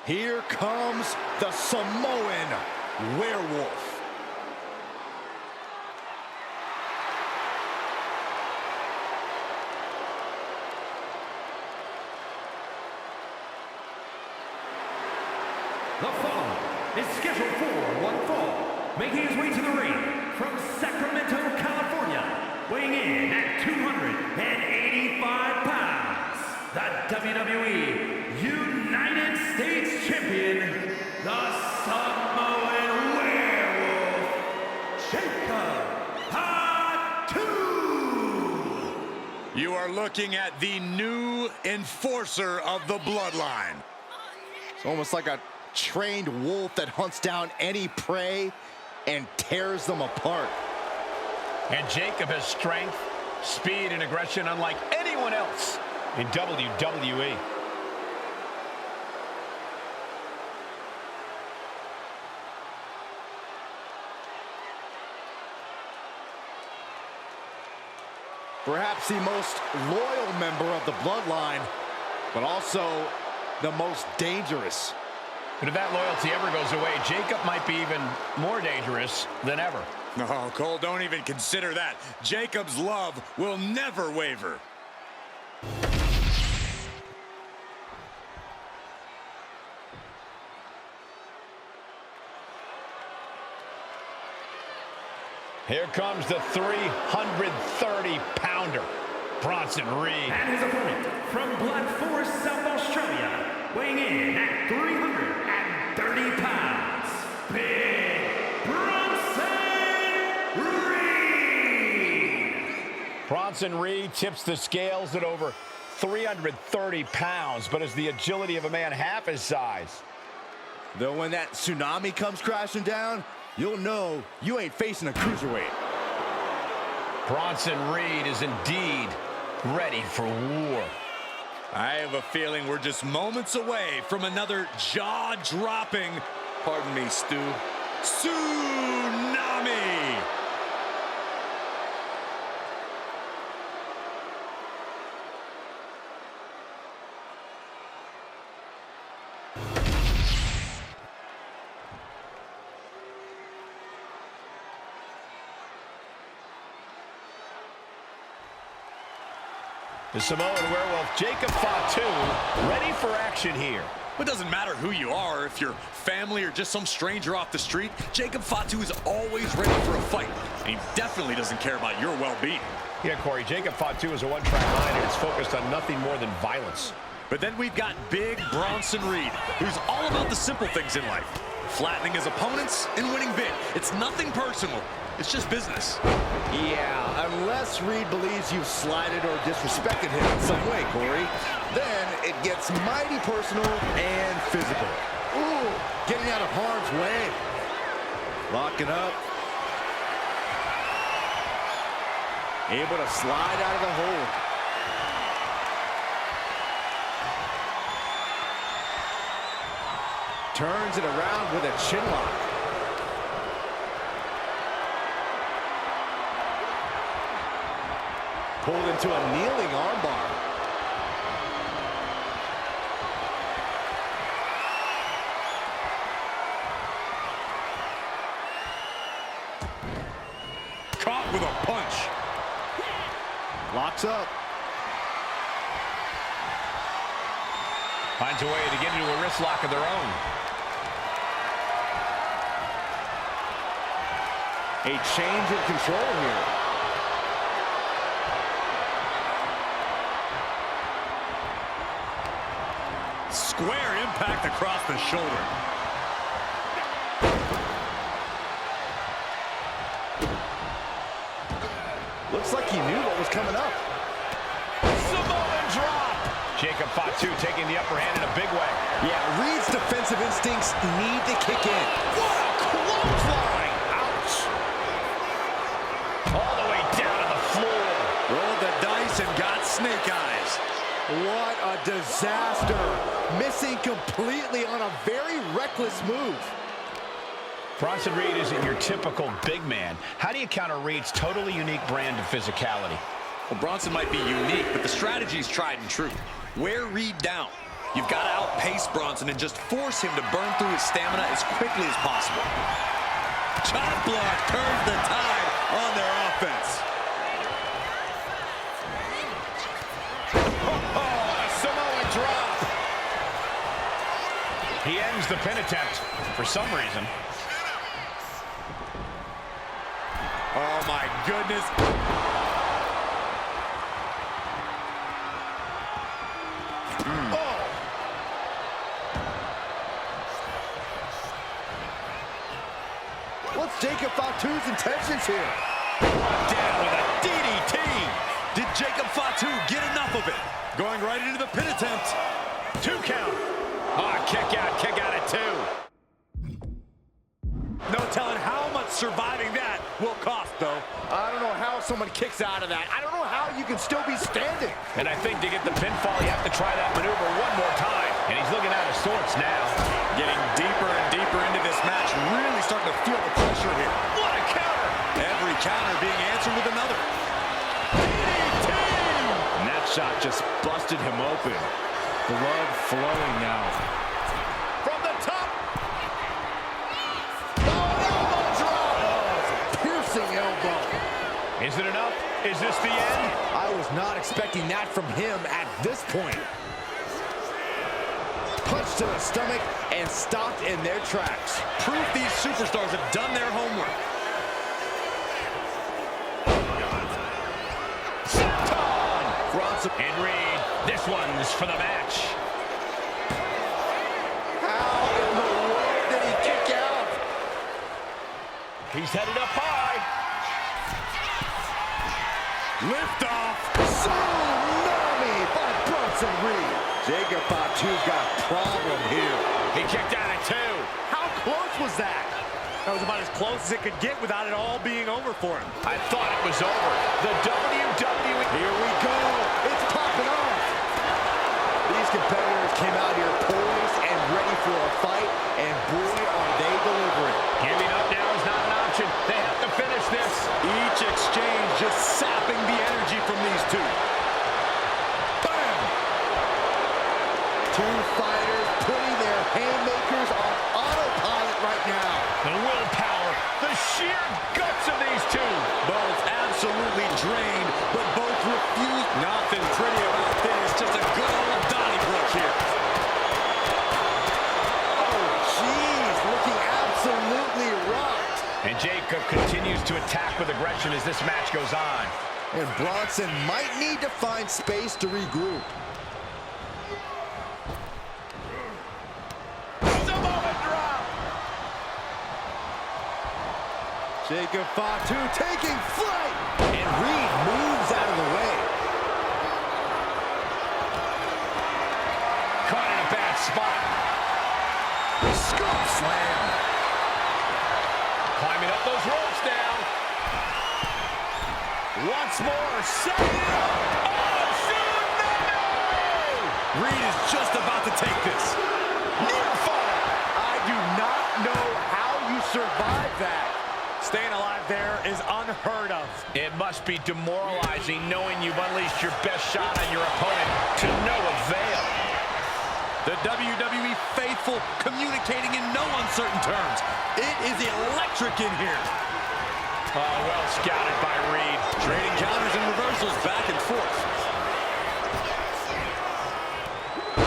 Here comes the Samoan Werewolf. The following is scheduled for one fall, making his way to the ring from Sacramento, California, weighing in at 285 pounds, the WWE United States Champion, the Samoan Werewolf, Jacob Fatu. You are looking at the new enforcer of the bloodline. It's almost like a trained wolf that hunts down any prey and tears them apart. And Jacob has strength, speed, and aggression unlike anyone else in WWE. Perhaps the most loyal member of the bloodline, but also the most dangerous. But if that loyalty ever goes away, Jacob might be even more dangerous than ever. No, Cole, don't even consider that. Jacob's love will never waver. Here comes the 330-pounder, Bronson Reed. And his opponent from Black Forest, South Australia, weighing in at 330 pounds, Big Bronson Reed. Bronson Reed tips the scales at over 330 pounds, but has the agility of a man half his size. Though when that tsunami comes crashing down, you'll know you ain't facing a cruiserweight. Bronson Reed is indeed ready for war. I have a feeling we're just moments away from another jaw-dropping, pardon me, Stu, tsunami! The Samoan Werewolf, Jacob Fatu, ready for action here. It doesn't matter who you are, if you're family or just some stranger off the street, Jacob Fatu is always ready for a fight, and he definitely doesn't care about your well-being. Yeah, Corey, Jacob Fatu is a one-track mind, and it's focused on nothing more than violence. But then we've got Big Bronson Reed, who's all about the simple things in life. Flattening his opponents and winning big. It's nothing personal. It's just business. Yeah, unless Reed believes you've slighted or disrespected him in some way, Corey, then it gets mighty personal and physical. Ooh, getting out of harm's way. Locking up. Able to slide out of the hold. Turns it around with a chin lock. Pulled into a kneeling armbar. Caught with a punch. Locks up. Finds a way to get into a wrist lock of their own. A change in control here. Square impact across the shoulder. Looks like he knew what was coming up. Samoan drop. Jacob Fatu taking the upper hand in a big way. Yeah, Reed's defensive instincts need to kick in. What a clothesline! Ouch! All the way down to the floor. Rolled the dice and got snake eyes. What a disaster. Missing completely on a very reckless move. Bronson Reed isn't your typical big man. How do you counter Reed's totally unique brand of physicality? Well, Bronson might be unique, but the strategy's tried and true. Wear Reed down. You've got to outpace Bronson and just force him to burn through his stamina as quickly as possible. Chop block turns the tide on their offense. A Samoan drop. He ends the pin attempt for some reason. Oh my goodness. Oh. What's Jacob Fatu's intentions here? Down with a DDT. Did Jacob Fatu get enough of it? Going right into the pin attempt. 2 count. Ah, kick out at 2. No telling how much surviving that will cost, though. I don't know how someone kicks out of that. I don't know how you can still be standing. And I think to get the pinfall, you have to try that maneuver one more time. And he's looking out of sorts now. Getting deeper and deeper into this match, really starting to feel the pressure here. What a counter! Every counter being answered with another. DDT! And that shot just busted him open. Blood flowing now. From the top! Elbow drop! Oh, it's a piercing elbow. Is it enough? Is this the end? I was not expecting that from him at this point. Punch to the stomach and stopped in their tracks. Proof these superstars have done their homework. Bronson And Reed, this one's for the match. How in the world did he kick out? He's headed up high. Lift off. Tsunami by Bronson Reed. Jacob Fatu's got a problem here. He kicked out at 2. How close was that? That was about as close as it could get without it all being over for him. I thought it was over. The WWE. Here we go. It's popping off. These competitors came out here poised and ready for a fight, and boy, are they delivering. Giving up now is not an option. They have to finish this. Each exchange just sapping the energy from these two. Bam! Two fighters putting their haymakers on autopilot right now. The willpower, the sheer guts of these two. Both absolutely drained, but both refuse. Nothing pretty about this. Just a good old Donnybrook here. Oh, jeez, looking absolutely rocked. And Jacob continues to attack with aggression as this match goes on. And Bronson might need to find space to regroup. Samoan drop. Jacob Fatu taking flight. And Reed moves out of the way. Caught in a bad spot. Scoop slam. Climbing up those ropes now. Once more, set it up. Oh, tsunami! Reed is just about to take this. Near fall. I do not know how you survive that. Staying alive there is unheard of. It must be demoralizing knowing you've unleashed your best shot on your opponent to no avail. The WWE faithful communicating in no uncertain terms. It is electric in here. Oh, well scouted by Reed. Trading counters and reversals back and forth.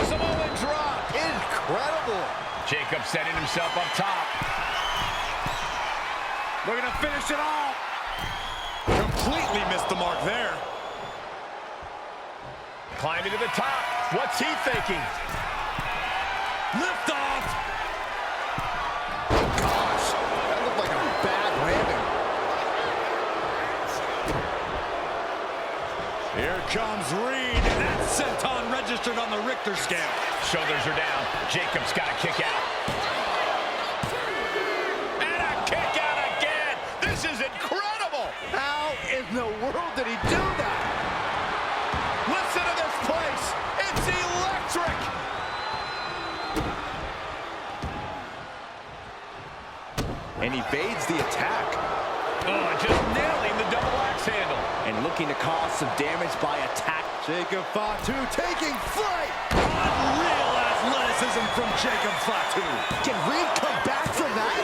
Samoan drop. Incredible. Jacob setting himself up top. Looking to finish it all. Completely missed the mark there. Climbing to the top. What's he thinking? Lift off. Gosh, that looked like a bad landing. Here comes Reed, and that senton registered on the Richter scale. Shoulders are down. Jacob's got to kick out. And a kick out again. This is incredible. How in the world did he do that? Listen to this place. It's electric. And evades the attack. Oh, just nailing the double axe handle. And looking to cause some damage by attack. Jacob Fatu taking flight. Unreal athleticism from Jacob Fatu. Can Reed come back from that?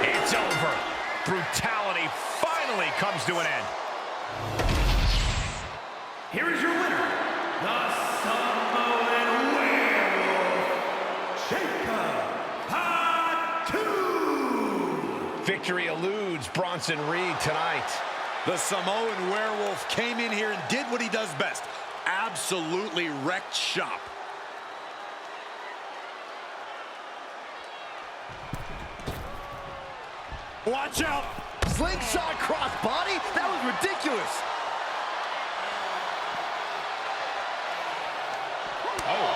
It's over. Brutality finally comes to an end. Here is your winner, the Samoan Werewolf, Jacob Fatu. Victory eludes Bronson Reed tonight. The Samoan Werewolf came in here and did what he does best. Absolutely wrecked shop. Watch out! Slingshot crossbody? That was ridiculous. Oh,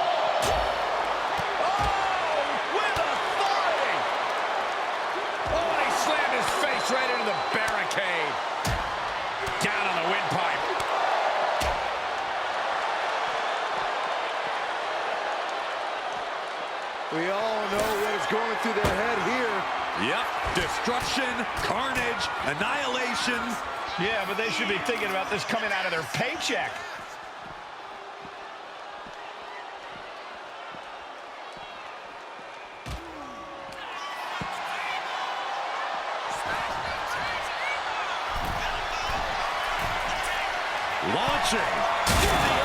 With authority. oh, and he slammed his face right into the barricade. Down on the windpipe. We all know what is going through their head here. Yep, destruction, carnage, annihilation. Yeah, but they should be thinking about this coming out of their paycheck. Launching.